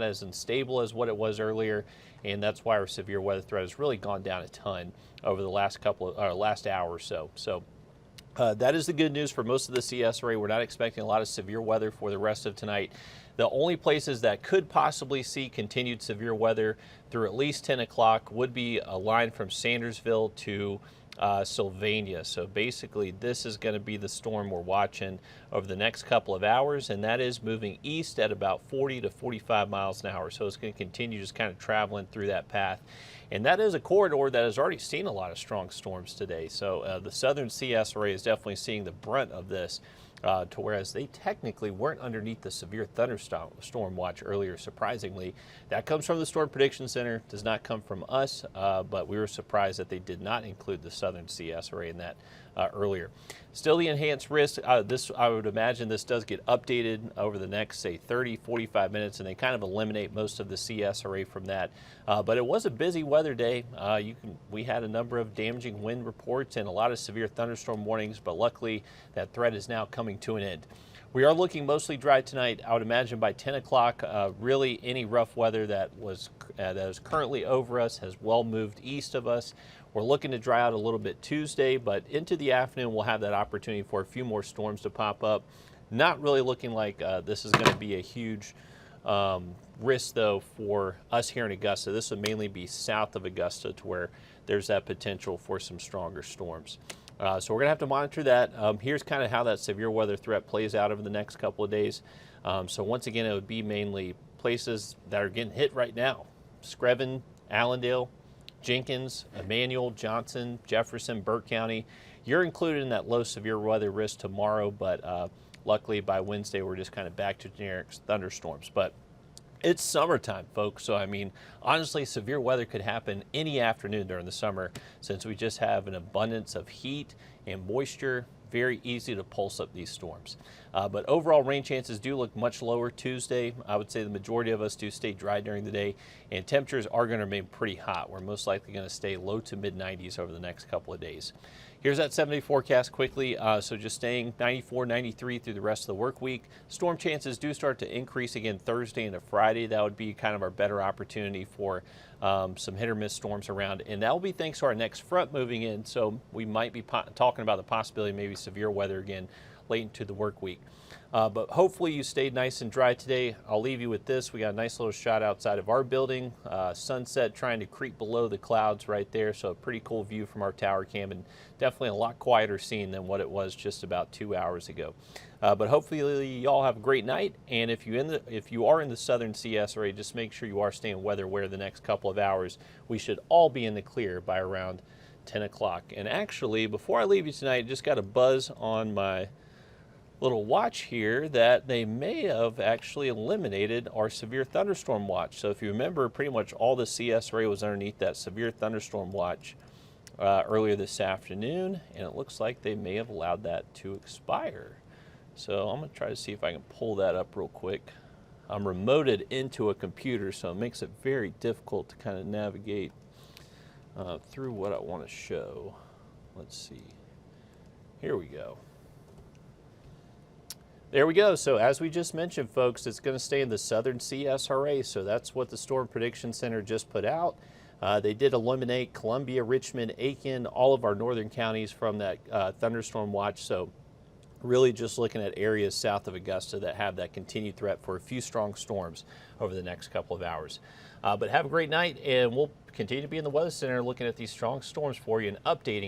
not as unstable as what it was earlier, and that's why our severe weather threat has really gone down a ton over the last last hour or so. That is the good news for most of the CS array. We're not expecting a lot of severe weather for the rest of tonight. The only places that could possibly see continued severe weather through at least 10 o'clock would be a line from Sandersville to Sylvania. So basically this is going to be the storm we're watching over the next couple of hours, and that is moving east at about 40 to 45 miles an hour. So it's going to continue just kind of traveling through that path. And that is a corridor that has already seen a lot of strong storms today. So the southern CS array is definitely seeing the brunt of this. To whereas they technically weren't underneath the severe thunderstorm watch earlier, surprisingly. That comes from the Storm Prediction Center, does not come from us, but we were surprised that they did not include the southern CS array in that earlier. Still the enhanced risk, I would imagine this does get updated over the next, say, 30, 45 minutes, and they kind of eliminate most of the CS array from that. But it was a busy weather day. We had a number of damaging wind reports and a lot of severe thunderstorm warnings, but luckily that threat is now coming to an end. We are looking mostly dry tonight. I would imagine by 10 o'clock, really any rough weather that is currently over us has well moved east of us. We're looking to dry out a little bit Tuesday, but into the afternoon we'll have that opportunity for a few more storms to pop up. Not really looking like this is going to be a huge risk though for us here in Augusta. This would mainly be south of Augusta to where there's that potential for some stronger storms. So we're going to have to monitor that. Here's kind of how that severe weather threat plays out over the next couple of days. So once again, it would be mainly places that are getting hit right now. Screven, Allendale, Jenkins, Emmanuel, Johnson, Jefferson, Burke County. You're included in that low severe weather risk tomorrow, but luckily by Wednesday, we're just kind of back to generic thunderstorms. But it's summertime, folks, so I mean, honestly, severe weather could happen any afternoon during the summer since we just have an abundance of heat and moisture. Very easy to pulse up these storms. But overall rain chances do look much lower Tuesday. I would say the majority of us do stay dry during the day, and temperatures are going to remain pretty hot. We're most likely going to stay low to mid 90s over the next couple of days. Here's that 7-day forecast quickly. So just staying 94, 93 through the rest of the work week. Storm chances do start to increase again Thursday into Friday. That would be kind of our better opportunity for some hit or miss storms around. And that will be thanks to our next front moving in. So we might be talking about the possibility of maybe severe weather again late into the work week. But hopefully you stayed nice and dry today. I'll leave you with this. We got a nice little shot outside of our building. Sunset trying to creep below the clouds right there. So a pretty cool view from our tower cam, and definitely a lot quieter scene than what it was just about 2 hours ago. But hopefully y'all have a great night. And if you are in the southern CS area, just make sure you are staying weather aware the next couple of hours. We should all be in the clear by around 10 o'clock. And actually, before I leave you tonight, I just got a buzz on my little watch here that they may have actually eliminated our severe thunderstorm watch. So if you remember, pretty much all the CS array was underneath that severe thunderstorm watch earlier this afternoon, and it looks like they may have allowed that to expire. So I'm going to try to see if I can pull that up real quick. I'm remoted into a computer, so it makes it very difficult to kind of navigate through what I want to show. Let's see. Here we go. There we go. So as we just mentioned, folks, it's going to stay in the southern CS array. So that's what the Storm Prediction Center just put out. They did eliminate Columbia, Richmond, Aiken, all of our northern counties from that thunderstorm watch. So really just looking at areas south of Augusta that have that continued threat for a few strong storms over the next couple of hours. But have a great night, and we'll continue to be in the Weather Center looking at these strong storms for you and updating